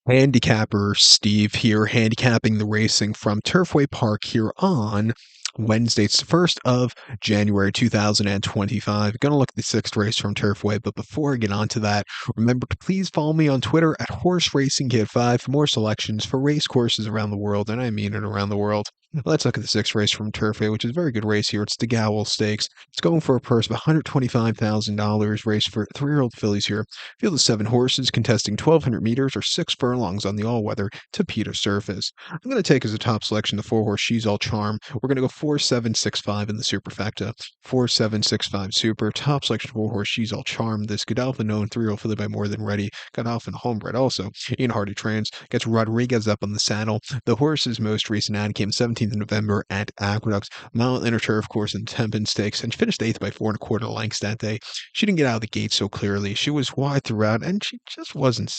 Handicapper Steve here, handicapping the racing from Turfway Park here on Wednesday. It's the 1st of January 2025. Going to look at the sixth race from Turfway, but before I get on to that, remember to please follow me on Twitter at Horse Racing Kid 5 for more selections for race courses around the world, and I mean it around the world. Let's look at the sixth race from Turfway, which is a very good race here. It's the Gowell Stakes. It's going for a purse of $125,000. Race for three-year-old fillies here. Field of seven horses contesting 1,200 meters or 6 furlongs on the all-weather Tapeta surface. I'm going to take as a top selection the four-horse She's All Charm. We're going to go 4-7-6-5 in the superfecta. 4-7-6-5 super. Top selection four-horse She's All Charm. This Godolphin known three-year-old filly by More Than Ready. Godolphin homebred also. Ian Hardy trains. Gets Rodriguez up on the saddle. The horse's most recent ad came 17th of November at Aqueducts. Mile Inner Turf Course and Tempin Stakes, and she finished 8th by 4 1/4 lengths that day. She didn't get out of the gate so clearly. She was wide throughout, and she just wasn't,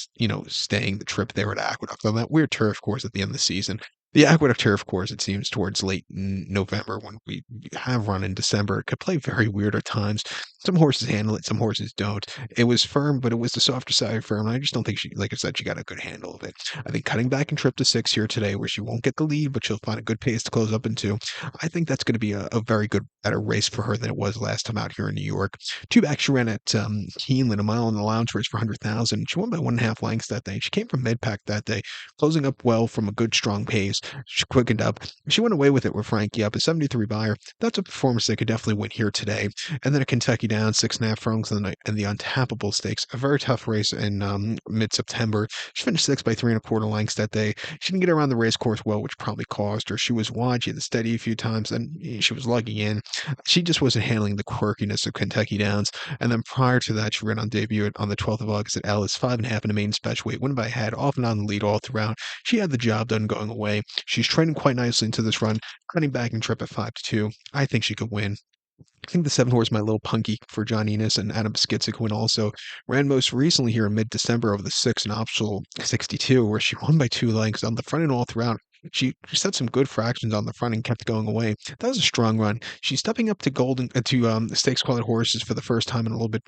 staying the trip there at Aqueduct on that weird turf course at the end of the season. The Aqueduct turf course, it seems, towards late November when we have run in December, it could play very weird at times. Some horses handle it, some horses don't. It was firm, but it was the softer side of firm. And I just don't think she, like I said, she got a good handle of it. I think cutting back in trip to 6 here today, where she won't get the lead, but she'll find a good pace to close up into. I think that's going to be a very good, better race for her than it was last time out here in New York. Two back, she ran at Keeneland, a mile in the allowance race for 100,000. She won by 1.5 lengths that day. She came from mid-pack that day, closing up well from a good, strong pace. She quickened up. She went away with it with Frankie up, a 73 buyer. That's a performance they could definitely win here today. And then a Kentucky down, 6.5 furlongs and the Untappable Stakes, a very tough race in mid-September. She finished 6th by 3 1/4 lengths that day. She didn't get around the race course well, which probably caused her. She was wide. She had to steady a few times, and she was lugging in. She just wasn't handling the quirkiness of Kentucky Downs. And then prior to that, she ran on debut on the 12th of August at Ellis, 5.5 in a main special weight, win by a head, off and on the lead all throughout. She had the job done going away. She's training quite nicely into this run, cutting back in trip at 5-2. I think she could win. I think the seven horse, My Little Punky for John Enos and Adam Skitzik win also. Ran most recently here in mid-December over the 6 and optional 62, where she won by 2 lengths on the front and all throughout. She set some good fractions on the front and kept going away. That was a strong run. She's stepping up to stakes quality horses for the first time in a little bit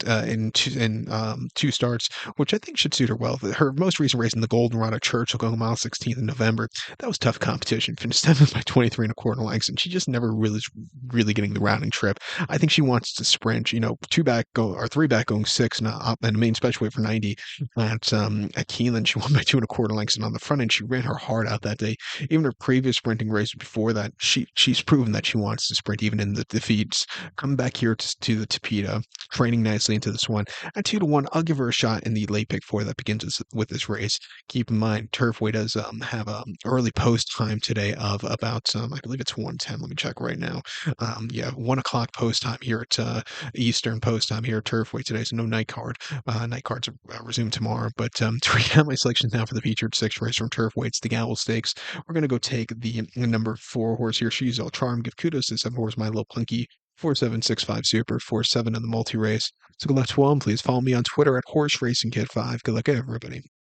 two starts, which I think should suit her well. Her most recent race in the Golden Run at Churchill, going mile 16th in November, that was tough competition. Finished 7th by 23 1/4 lengths, and she just never really getting the rounding trip. I think she wants to sprint. Three back going 6 and a main special weight for 90 at Keeneland. She won by 2 1/4 lengths, and on the front end, she ran her heart out that day. Even her previous sprinting race before that, she's proven that she wants to sprint even in the defeats. Coming back here to the Tapeta, training nicely into this one. At 2-1, I'll give her a shot in the late pick four that begins with this race. Keep in mind, Turfway does have early post time today of about I believe it's 1:10. Let me check right now. 1 o'clock post time here at Eastern post time here at Turfway today. So no night card. Night cards are resumed tomorrow. But to recap my selections now for the featured sixth race from Turfway, it's the Gowell Stakes. We're going to go take the number 4 horse here. She's All Charm. Give kudos to 7 horse, My Little Punky. 4-7-6-5 super. 4-7 in the multi race. So good luck to all. Please follow me on Twitter at Horse Racing Kid 5. Good luck, everybody.